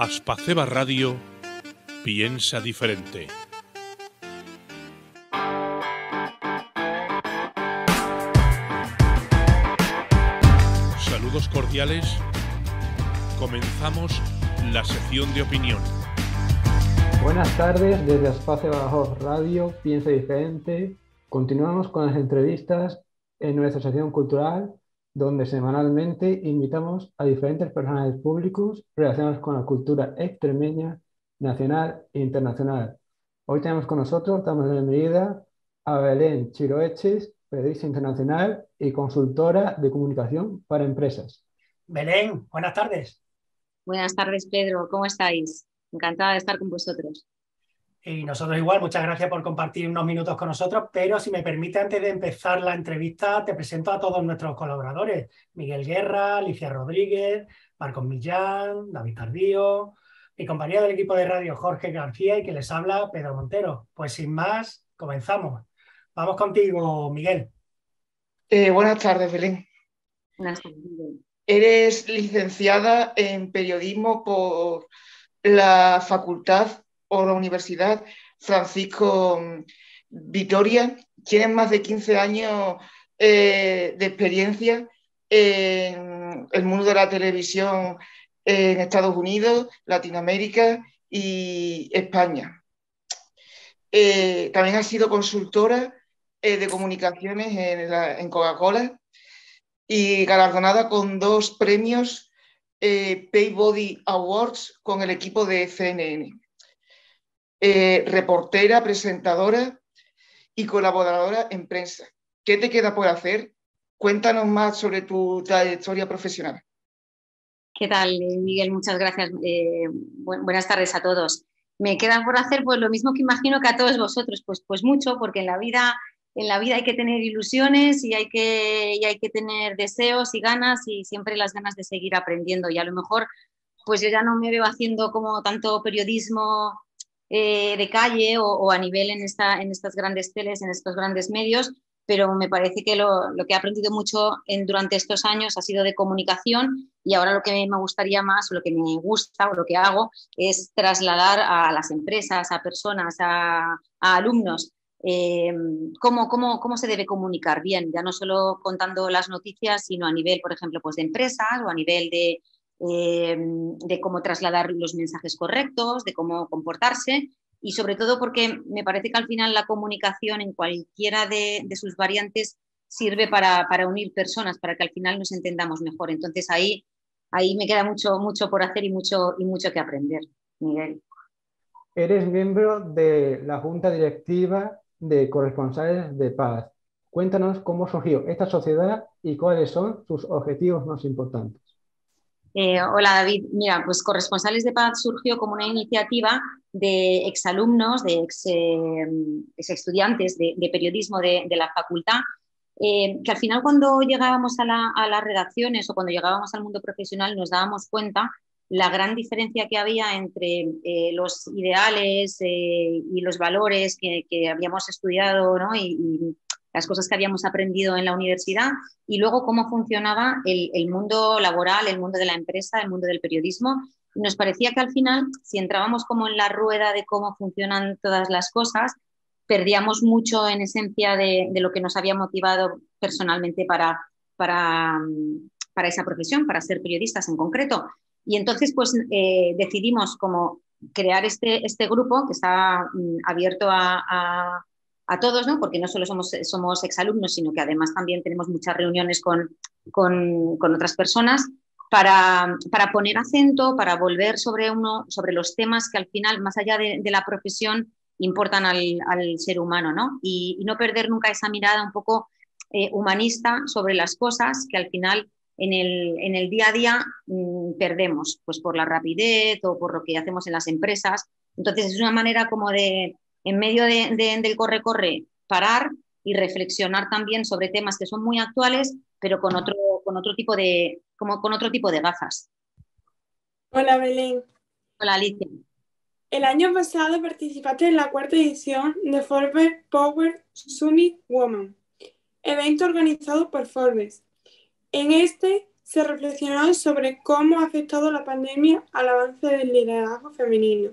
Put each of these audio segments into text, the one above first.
Aspaceba Radio piensa diferente. Saludos cordiales. Comenzamos la sección de opinión. Buenas tardes desde Aspaceba Radio piensa diferente. Continuamos con las entrevistas en nuestra sección cultural, donde semanalmente invitamos a diferentes personajes públicos relacionados con la cultura extremeña, nacional e internacional. Hoy tenemos con nosotros, damos la bienvenida a Belén Chiroeches, periodista internacional y consultora de comunicación para empresas. Belén, buenas tardes. Buenas tardes, Pedro. ¿Cómo estáis? Encantada de estar con vosotros. Y nosotros igual, muchas gracias por compartir unos minutos con nosotros, pero si me permite, antes de empezar la entrevista, te presento a todos nuestros colaboradores. Miguel Guerra, Alicia Rodríguez, Marcos Millán, David Tardío, mi compañero del equipo de radio Jorge García y que les habla Pedro Montero. Pues sin más, comenzamos. Vamos contigo, Miguel. Buenas tardes, Belén. Buenas tardes, Miguel. Eres licenciada en periodismo por la Facultad o la Universidad Francisco Vitoria. Tienes más de 15 años de experiencia en el mundo de la televisión en Estados Unidos, Latinoamérica y España. También has sido consultora de comunicaciones en Coca-Cola y galardonada con 2 premios Peabody Awards con el equipo de CNN. Reportera, presentadora y colaboradora en prensa. ¿Qué te queda por hacer? Cuéntanos más sobre tu trayectoria profesional. ¿Qué tal, Miguel? Muchas gracias. Buenas tardes a todos. Me queda por hacer pues lo mismo que imagino que a todos vosotros, pues mucho, porque en la vida hay que tener ilusiones y hay que tener deseos y ganas y siempre las ganas de seguir aprendiendo. Y a lo mejor pues yo ya no me veo haciendo como tanto periodismo de calle o a nivel en estas grandes teles, en estos grandes medios, pero me parece que lo que he aprendido mucho durante estos años ha sido de comunicación y ahora lo que me gustaría más, o lo que me gusta o lo que hago es trasladar a las empresas, a personas, a alumnos, cómo se debe comunicar bien, ya no solo contando las noticias, sino a nivel, por ejemplo, pues de empresas o a nivel de cómo trasladar los mensajes correctos, de cómo comportarse y sobre todo porque me parece que al final la comunicación en cualquiera de sus variantes sirve para unir personas, para que al final nos entendamos mejor. Entonces ahí me queda mucho por hacer y mucho que aprender, Miguel. Eres miembro de la Junta Directiva de Corresponsales de Paz. Cuéntanos cómo surgió esta sociedad y cuáles son sus objetivos más importantes. Hola David, mira, pues Corresponsales de Paz surgió como una iniciativa de exalumnos, de ex estudiantes de periodismo de la facultad, que al final cuando llegábamos a las redacciones o cuando llegábamos al mundo profesional nos dábamos cuenta la gran diferencia que había entre los ideales y los valores que habíamos estudiado, ¿no? y las cosas que habíamos aprendido en la universidad y luego cómo funcionaba el mundo laboral, el mundo de la empresa, el mundo del periodismo. Y nos parecía que al final, si entrábamos como en la rueda de cómo funcionan todas las cosas, perdíamos mucho en esencia de lo que nos había motivado personalmente para esa profesión, para ser periodistas en concreto. Y entonces pues decidimos como crear este grupo que está abierto a todos, ¿no? Porque no solo somos exalumnos, sino que además también tenemos muchas reuniones con otras personas para poner acento, para volver sobre los temas que al final, más allá de la profesión, importan al ser humano, ¿no? Y no perder nunca esa mirada un poco humanista sobre las cosas que al final en el día a día perdemos, pues por la rapidez o por lo que hacemos en las empresas. Entonces es una manera como de en medio del corre-corre, parar y reflexionar también sobre temas que son muy actuales, pero con otro tipo de gafas. Hola, Belén. Hola, Alicia. El año pasado participaste en la 4ª edición de Forbes Power Summit Women, evento organizado por Forbes. En este se reflexionó sobre cómo ha afectado la pandemia al avance del liderazgo femenino.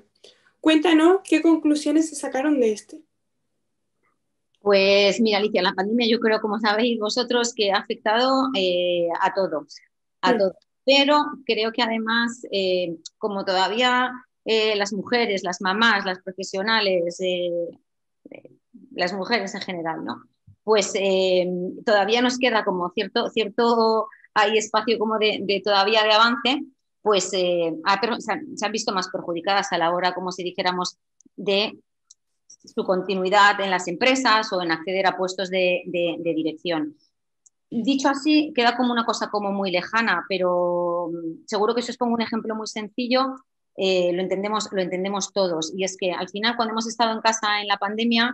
Cuéntanos qué conclusiones se sacaron de este. Pues mira, Alicia, la pandemia yo creo, como sabéis vosotros, que ha afectado a todos, a todos. Pero creo que además, como todavía las mujeres, las mamás, las profesionales, las mujeres en general, ¿no? Pues todavía nos queda como cierto hay espacio como de todavía de avance, pues se han visto más perjudicadas a la hora, como si dijéramos, de su continuidad en las empresas o en acceder a puestos de dirección. Dicho así, queda como una cosa como muy lejana, pero seguro que eso es como un ejemplo muy sencillo, lo entendemos todos. Y es que al final, cuando hemos estado en casa en la pandemia,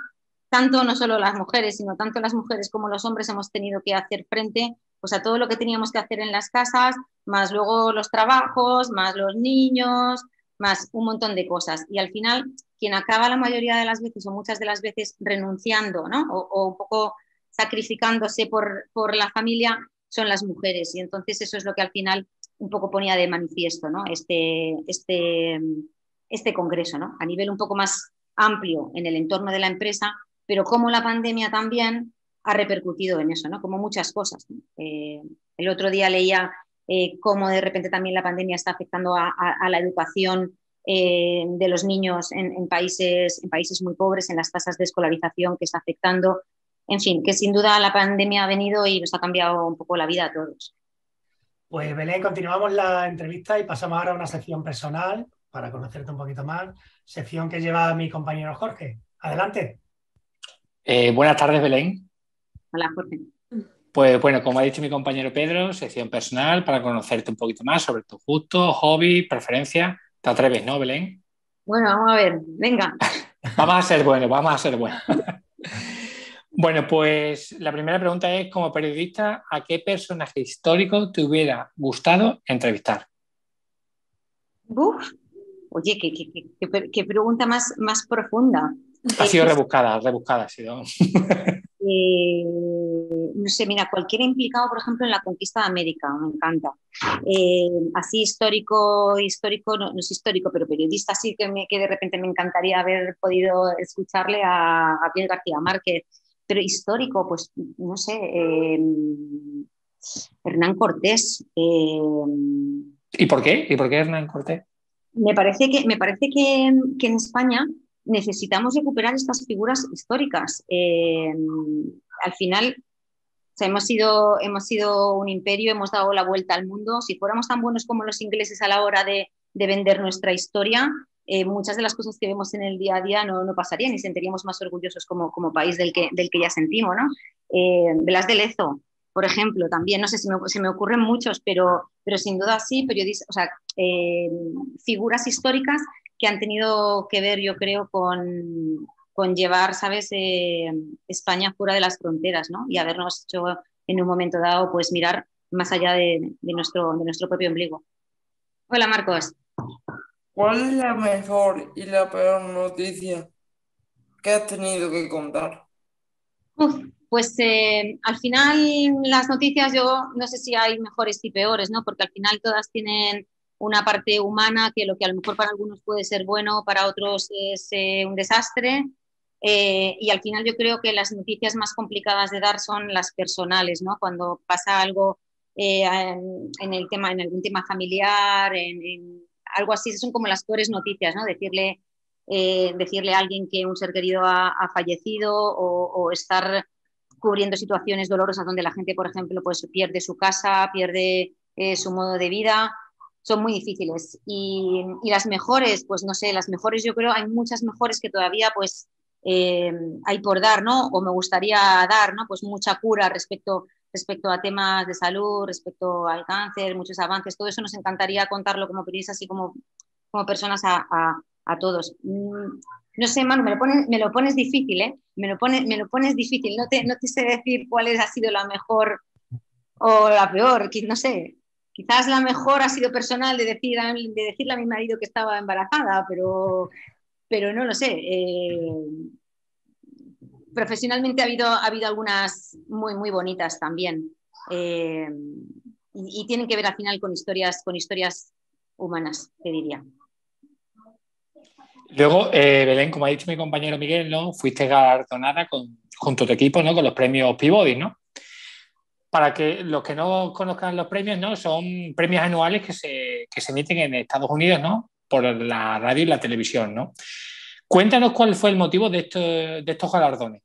tanto no solo las mujeres, sino tanto las mujeres como los hombres hemos tenido que hacer frente pues, a todo lo que teníamos que hacer en las casas, más luego los trabajos, más los niños, más un montón de cosas. Y al final, quien acaba la mayoría de las veces o muchas de las veces renunciando, ¿no? o un poco sacrificándose por la familia son las mujeres. Y entonces eso es lo que al final un poco ponía de manifiesto, ¿no? este congreso, ¿no? A nivel un poco más amplio en el entorno de la empresa, pero cómo la pandemia también ha repercutido en eso, ¿no? Como muchas cosas, ¿no? El otro día leía cómo de repente también la pandemia está afectando a la educación de los niños en países muy pobres, en las tasas de escolarización que está afectando. En fin, que sin duda la pandemia ha venido y nos ha cambiado un poco la vida a todos. Pues Belén, continuamos la entrevista y pasamos ahora a una sección personal para conocerte un poquito más. Sección que lleva mi compañero Jorge. Adelante. Buenas tardes, Belén. Hola, Jorge. Pues bueno, como ha dicho mi compañero Pedro, sección personal para conocerte un poquito más sobre tus gustos, hobbies, preferencias. ¿Te atreves, no, Belén? Bueno, vamos a ver, venga. Vamos a ser buenos. Bueno, pues la primera pregunta es, como periodista, ¿a qué personaje histórico te hubiera gustado entrevistar? Uf, oye, qué pregunta más profunda. Ha sido rebuscada ha sido. No sé, mira, cualquiera implicado, por ejemplo, en la conquista de América, me encanta. Así histórico, no es histórico, pero periodista sí que de repente me encantaría haber podido escucharle a Gabriel García Márquez. Pero histórico, pues, no sé, Hernán Cortés. ¿Y por qué? ¿Y por qué Hernán Cortés? Me parece que en España necesitamos recuperar estas figuras históricas. Al final, o sea, hemos sido un imperio, hemos dado la vuelta al mundo. Si fuéramos tan buenos como los ingleses a la hora de vender nuestra historia, muchas de las cosas que vemos en el día a día no pasarían y sentiríamos más orgullosos como país del que ya sentimos, ¿no? Blas de Lezo, por ejemplo, también, no sé si se me ocurren muchos, pero sin duda sí, periodistas, o sea, figuras históricas que han tenido que ver, yo creo, con llevar, ¿sabes?, España fuera de las fronteras, ¿no? Y habernos hecho en un momento dado, pues mirar más allá de nuestro propio ombligo. Hola, Marcos. ¿Cuál es la mejor y la peor noticia que has tenido que contar? Pues al final las noticias yo no sé si hay mejores y peores, ¿no? Porque al final todas tienen una parte humana que lo que a lo mejor para algunos puede ser bueno, para otros es un desastre. Y al final yo creo que las noticias más complicadas de dar son las personales, ¿no? Cuando pasa algo en algún tema familiar, en algo así, son como las peores noticias, ¿no? Decirle a alguien que un ser querido ha fallecido o estar cubriendo situaciones dolorosas donde la gente, por ejemplo, pues pierde su casa, pierde su modo de vida, son muy difíciles. Y las mejores, pues no sé, las mejores yo creo, hay muchas mejores que todavía pues hay por dar, ¿no? O me gustaría dar, ¿no? Pues mucha cura respecto a temas de salud, respecto al cáncer, muchos avances, todo eso nos encantaría contarlo como periodistas y como personas a todos. No sé, Manu, me lo pones difícil, ¿eh? Me lo pones difícil. No te sé decir cuál ha sido la mejor o la peor. No sé. Quizás la mejor ha sido personal de decirle a mi marido que estaba embarazada, pero no lo sé. Profesionalmente ha habido algunas muy, muy bonitas también. y tienen que ver al final con historias humanas, te diría. Luego, Belén, como ha dicho mi compañero Miguel, ¿no? Fuiste galardonada junto a tu equipo, ¿no? Con los premios Peabody, ¿no? Para que los que no conozcan los premios, ¿no? Son premios anuales que se emiten en Estados Unidos, ¿no? Por la radio y la televisión, ¿no? Cuéntanos cuál fue el motivo de estos galardones.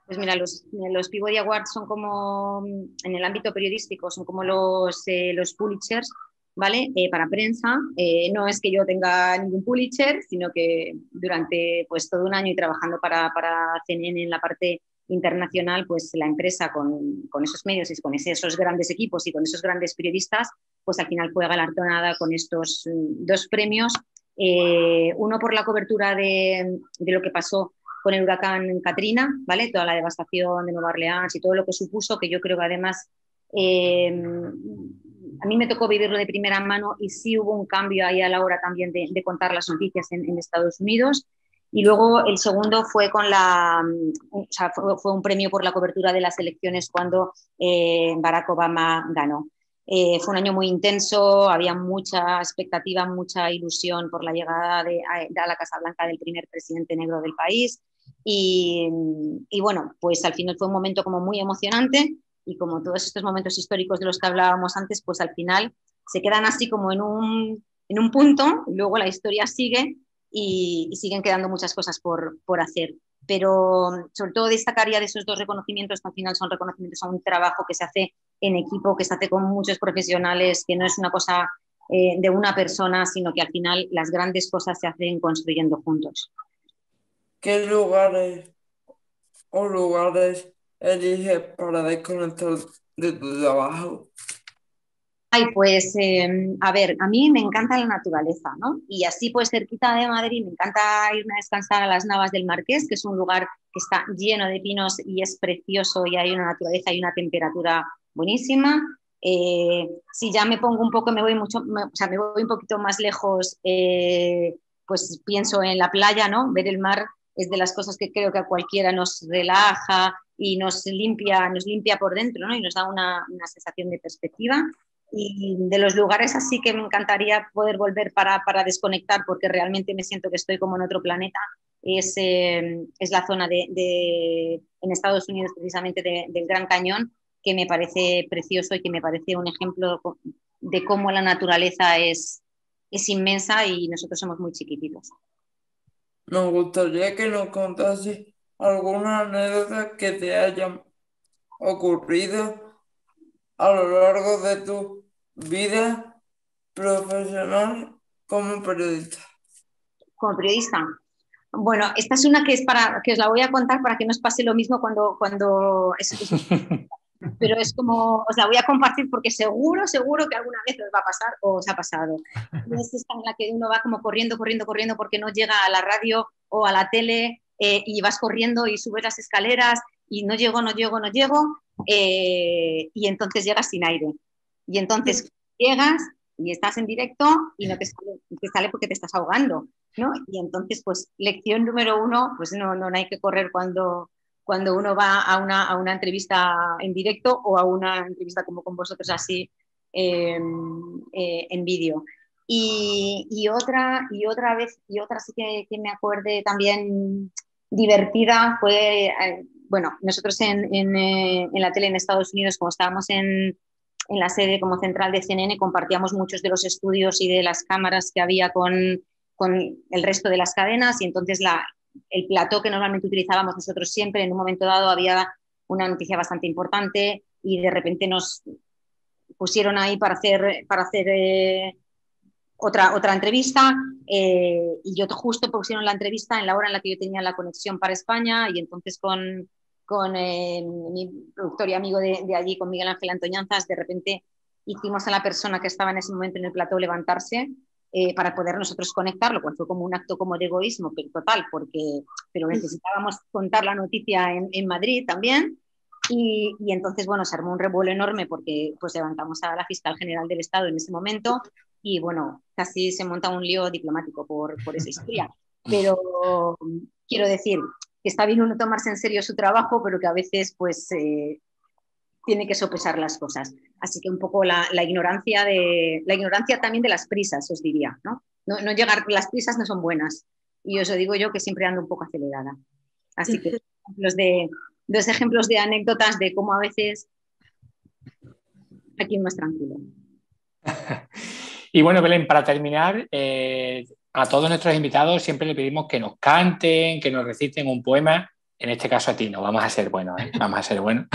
Pues mira, los Peabody Awards son como, en el ámbito periodístico, son como los Pulitzers, ¿vale? Para prensa. No es que yo tenga ningún Pulitzer, sino que durante pues, todo un año y trabajando para CNN en la parte internacional, pues la empresa con esos medios y con esos grandes equipos y con esos grandes periodistas, pues al final fue galardonada con estos 2 premios. Uno por la cobertura de lo que pasó con el huracán Katrina, ¿vale? Toda la devastación de Nueva Orleans y todo lo que supuso, que yo creo que además a mí me tocó vivirlo de primera mano y sí hubo un cambio ahí a la hora también de contar las noticias en Estados Unidos. Y luego el segundo fue fue un premio por la cobertura de las elecciones cuando Barack Obama ganó. Fue un año muy intenso, había mucha expectativa, mucha ilusión por la llegada a la Casa Blanca del primer presidente negro del país. Y bueno, pues al final fue un momento como muy emocionante y como todos estos momentos históricos de los que hablábamos antes, pues al final se quedan así como en un punto, y luego la historia sigue y siguen quedando muchas cosas por hacer. Pero sobre todo destacaría de esos 2 reconocimientos, que al final son reconocimientos a un trabajo que se hace en equipo, que se hace con muchos profesionales, que no es una cosa de una persona, sino que al final las grandes cosas se hacen construyendo juntos. ¿Qué lugares eliges para desconectar de tu trabajo? Ay, pues, a ver, a mí me encanta la naturaleza, ¿no? Y así, pues, cerquita de Madrid, me encanta irme a descansar a las Navas del Marqués, que es un lugar que está lleno de pinos y es precioso y hay una naturaleza y una temperatura buenísima. Si ya me pongo un poco, me voy un poquito más lejos, pues pienso en la playa, ¿no? Ver el mar es de las cosas que creo que a cualquiera nos relaja y nos limpia por dentro, ¿no? Y nos da una sensación de perspectiva. Y de los lugares así que me encantaría poder volver para desconectar, porque realmente me siento que estoy como en otro planeta, es la zona en Estados Unidos, precisamente del Gran Cañón, que me parece precioso y que me parece un ejemplo de cómo la naturaleza es inmensa y nosotros somos muy chiquititos. Nos gustaría que nos contase alguna anécdota que te haya ocurrido a lo largo de tu vida profesional como periodista. Como periodista. Bueno, esta es una que os la voy a contar para que no os pase lo mismo cuando pero es como, os la voy a compartir porque seguro que alguna vez os va a pasar o os ha pasado. Es esta en la que uno va como corriendo porque no llega a la radio o a la tele y vas corriendo y subes las escaleras y no llego, y entonces llegas sin aire. Y entonces llegas y estás en directo y no te sale porque te estás ahogando, ¿no? Y entonces, pues, lección número 1, pues no hay que correr cuando uno va a una entrevista en directo o a una entrevista como con vosotros así en vídeo. Y otra sí que me acuerde también divertida fue, bueno, nosotros en la tele en Estados Unidos, como estábamos en la sede como central de CNN, compartíamos muchos de los estudios y de las cámaras que había con el resto de las cadenas, y entonces el plató que normalmente utilizábamos nosotros siempre, en un momento dado había una noticia bastante importante y de repente nos pusieron ahí para hacer otra entrevista, y yo justo pusieron la entrevista en la hora en la que yo tenía la conexión para España, y entonces con mi productor y amigo de allí, con Miguel Ángel Antoñanzas, de repente hicimos a la persona que estaba en ese momento en el plató levantarse para poder nosotros conectar, lo cual fue como un acto como de egoísmo, pero total, pero necesitábamos contar la noticia en Madrid también. Y entonces, bueno, se armó un revuelo enorme porque pues levantamos a la fiscal general del Estado en ese momento y, bueno, casi se monta un lío diplomático por esa historia. Pero quiero decir que está bien uno tomarse en serio su trabajo, pero que a veces, pues, tiene que sopesar las cosas. Así que un poco la ignorancia también de las prisas, os diría, ¿no? No llegar, las prisas no son buenas. Y os lo digo yo que siempre ando un poco acelerada. Así que dos ejemplos de anécdotas de cómo a veces aquí es más tranquilo. Y bueno, Belén, para terminar, a todos nuestros invitados siempre le pedimos que nos canten, que nos reciten un poema. En este caso a ti, no vamos a ser buenos, ¿eh? Vamos a ser buenos.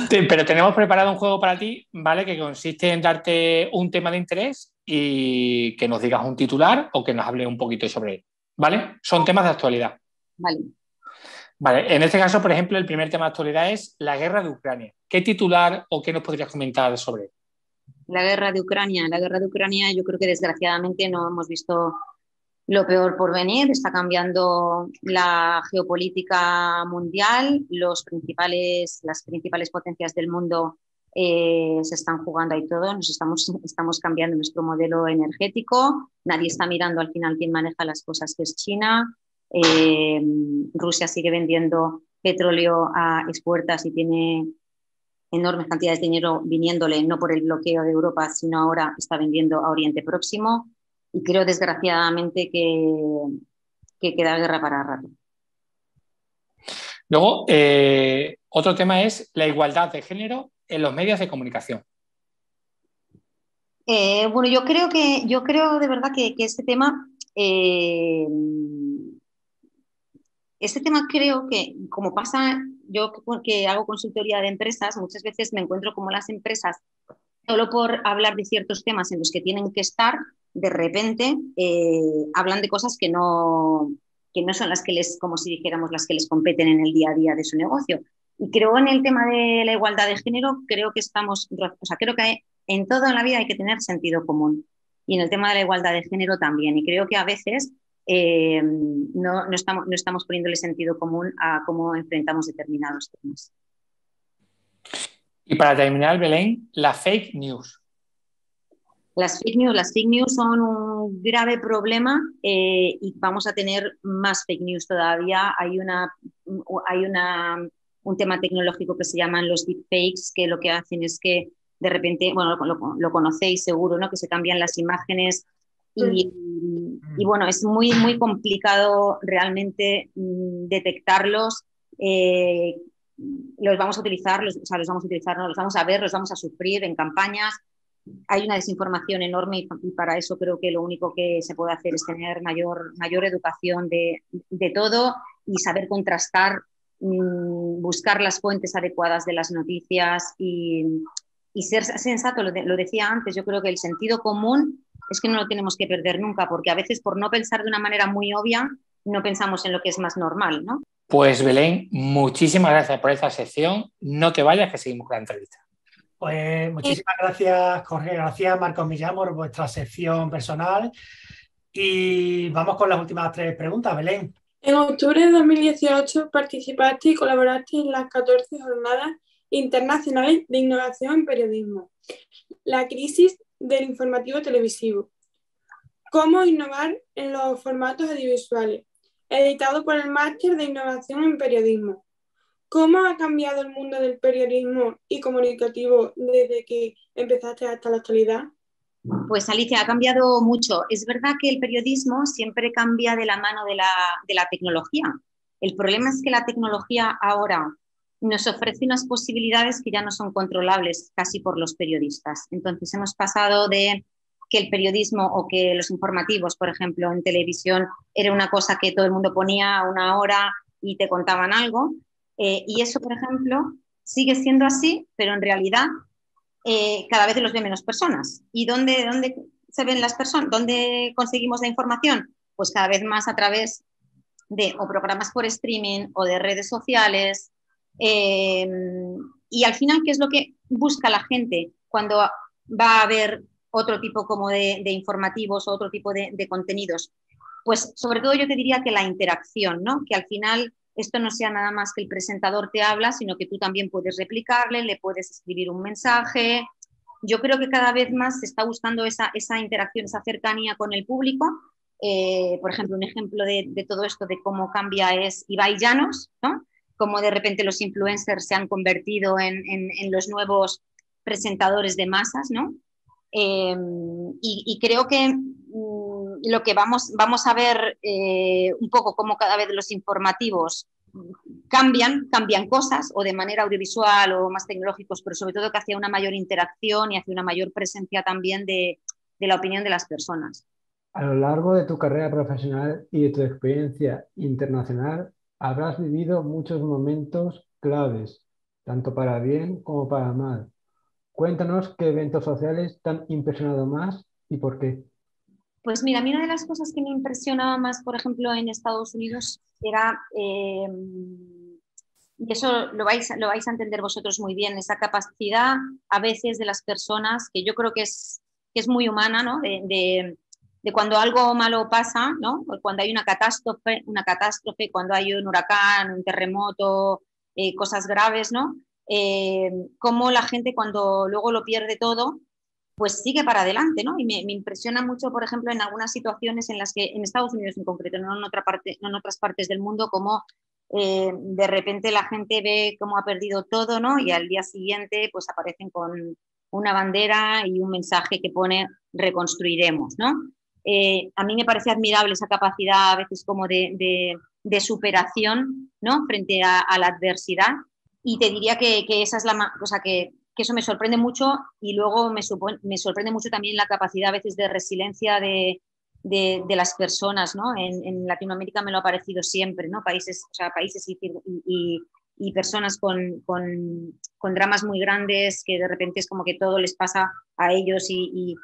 Pero tenemos preparado un juego para ti, ¿vale? Que consiste en darte un tema de interés y que nos digas un titular o que nos hable un poquito sobre él, ¿vale? Son temas de actualidad. Vale. Vale, en este caso, por ejemplo, el primer tema de actualidad es la guerra de Ucrania. ¿Qué titular o qué nos podrías comentar sobre él? La guerra de Ucrania, yo creo que desgraciadamente no hemos visto lo peor por venir. Está cambiando la geopolítica mundial, las principales potencias del mundo se están jugando ahí todo, estamos cambiando nuestro modelo energético, nadie está mirando al final quién maneja las cosas, que es China. Rusia sigue vendiendo petróleo a expuertas y tiene enormes cantidades de dinero viniéndole, no por el bloqueo de Europa, sino ahora está vendiendo a Oriente Próximo. Y creo, desgraciadamente, que queda guerra para rato. Luego, otro tema es la igualdad de género en los medios de comunicación. Bueno, yo creo de verdad que este tema creo que, como pasa, yo que hago consultoría de empresas, muchas veces me encuentro como las empresas, solo por hablar de ciertos temas en los que tienen que estar, de repente hablan de cosas que no son las que como si dijéramos, las que les competen en el día a día de su negocio. Y creo en el tema de la igualdad de género, creo que creo que en todo en la vida hay que tener sentido común. Y en el tema de la igualdad de género también. Y creo que a veces no estamos poniéndole sentido común a cómo enfrentamos determinados temas. Y para terminar, Belén, la fake news. Las fake news son un grave problema y vamos a tener más fake news todavía. Hay un tema tecnológico que se llaman los deepfakes, que lo que hacen es que de repente, bueno, lo conocéis seguro, ¿no? Que se cambian las imágenes y bueno, es muy, muy complicado realmente detectarlos. Los vamos a utilizar, los vamos a ver, los vamos a sufrir en campañas. Hay una desinformación enorme y para eso creo que lo único que se puede hacer es tener mayor educación de todo y saber contrastar, buscar las fuentes adecuadas de las noticias y ser sensato. Lo decía antes, yo creo que el sentido común es que no lo tenemos que perder nunca, porque a veces por no pensar de una manera muy obvia no pensamos en lo que es más normal, ¿no? Pues Belén, muchísimas gracias por esta sección. No te vayas, que seguimos con la entrevista. Pues muchísimas gracias, Jorge, gracias, Marcos Millán, por vuestra sección personal. Y vamos con las últimas 3 preguntas, Belén. En octubre de 2018 participaste y colaboraste en las 14 Jornadas Internacionales de Innovación en Periodismo, la crisis del informativo televisivo. ¿Cómo innovar en los formatos audiovisuales? Editado por el Máster de Innovación en Periodismo. ¿Cómo ha cambiado el mundo del periodismo y comunicativo desde que empezaste hasta la actualidad? Pues Alicia, ha cambiado mucho. Es verdad que el periodismo siempre cambia de la mano de la tecnología. El problema es que la tecnología ahora nos ofrece unas posibilidades que ya no son controlables casi por los periodistas. Entonces hemos pasado de que el periodismo o que los informativos, por ejemplo, en televisión, era una cosa que todo el mundo ponía una hora y te contaban algo. Y eso, por ejemplo, sigue siendo así, pero en realidad cada vez los ven menos personas. ¿Y dónde se ven las personas? ¿Dónde conseguimos la información? Pues cada vez más a través de o programas por streaming o de redes sociales. Y al final, ¿qué es lo que busca la gente cuando va a ver otro tipo como de informativos o otro tipo de contenidos? Pues sobre todo yo te diría que la interacción, ¿no? Que al final esto no sea nada más que el presentador te habla, sino que tú también puedes replicarle, le puedes escribir un mensaje. Yo creo que cada vez más se está buscando esa interacción, esa cercanía con el público. Por ejemplo, un ejemplo de todo esto, de cómo cambia, es Ibai Llanos, ¿no? cómo de repente los influencers se han convertido en los nuevos presentadores de masas, ¿no? Y creo que lo que vamos a ver un poco cómo cada vez los informativos cambian cosas, o de manera audiovisual o más tecnológicos, pero sobre todo que hacia una mayor interacción y hacia una mayor presencia también de la opinión de las personas. A lo largo de tu carrera profesional y de tu experiencia internacional, habrás vivido muchos momentos claves, tanto para bien como para mal. Cuéntanos qué eventos sociales te han impresionado más y por qué. Pues mira, a mí una de las cosas que me impresionaba más, por ejemplo, en Estados Unidos era, y eso lo vais a entender vosotros muy bien, esa capacidad a veces de las personas, que yo creo que es muy humana, ¿no? De cuando algo malo pasa, ¿no? Cuando hay una catástrofe, cuando hay un huracán, un terremoto, cosas graves, ¿no? Cómo la gente cuando luego lo pierde todo, pues sigue para adelante, ¿no? Y me impresiona mucho, por ejemplo, en algunas situaciones en las que, en Estados Unidos en concreto, no en otras partes del mundo, como de repente la gente ve cómo ha perdido todo, ¿no? Y al día siguiente pues aparecen con una bandera y un mensaje que pone reconstruiremos, ¿no? A mí me parece admirable esa capacidad a veces como de superación, ¿no? Frente a la adversidad, y te diría que esa es la cosa que eso me sorprende mucho, y luego me sorprende mucho también la capacidad a veces de resiliencia de las personas, ¿no? En Latinoamérica me lo ha parecido siempre, ¿no? Países y personas con dramas muy grandes, que de repente es como que todo les pasa a ellos y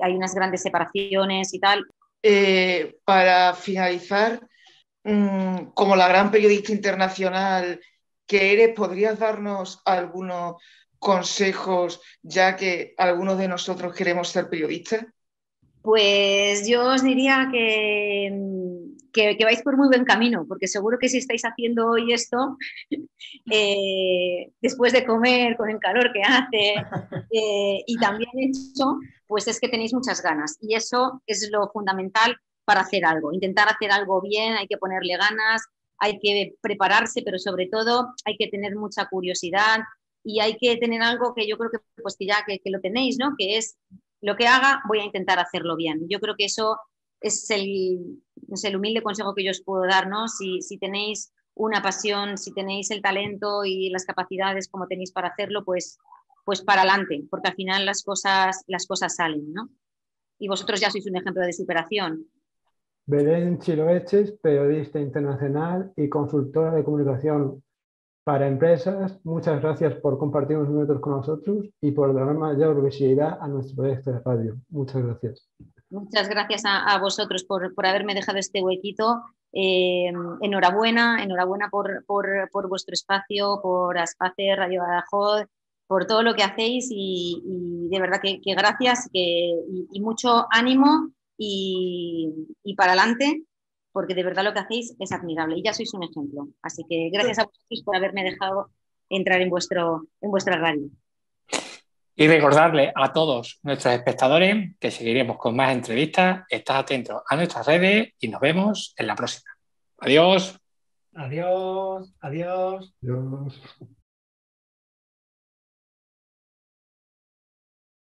hay unas grandes separaciones y tal. Para finalizar, como la gran periodista internacional que eres, ¿podrías darnos algunos consejos, ya que algunos de nosotros queremos ser periodistas? Pues yo os diría que vais por muy buen camino, porque seguro que si estáis haciendo hoy esto, después de comer, con el calor que hace, y también hecho, pues es que tenéis muchas ganas. Y eso es lo fundamental para hacer algo. Intentar hacer algo bien, hay que ponerle ganas, hay que prepararse, pero sobre todo hay que tener mucha curiosidad, y hay que tener algo que yo creo que, pues que ya que lo tenéis, ¿no? Que es: lo que haga, voy a intentar hacerlo bien. Yo creo que eso es el humilde consejo que yo os puedo dar, ¿no? Si tenéis una pasión, si tenéis el talento y las capacidades como tenéis para hacerlo, pues para adelante, porque al final las cosas salen, ¿no? Y vosotros ya sois un ejemplo de superación. Belén Chiloeches, periodista internacional y consultora de comunicación para empresas, muchas gracias por compartir unos minutos con nosotros y por dar mayor visibilidad a nuestro proyecto de radio. Muchas gracias. Muchas gracias a vosotros por haberme dejado este huequito. Enhorabuena por vuestro espacio, por Aspace, Radio Badajoz, por todo lo que hacéis, y de verdad que gracias, y mucho ánimo y para adelante, porque de verdad lo que hacéis es admirable y ya sois un ejemplo. Así que gracias a vosotros por haberme dejado entrar en vuestra radio. Y recordarle a todos nuestros espectadores que seguiremos con más entrevistas. Estad atentos a nuestras redes y nos vemos en la próxima. Adiós. Adiós. Adiós. Adiós.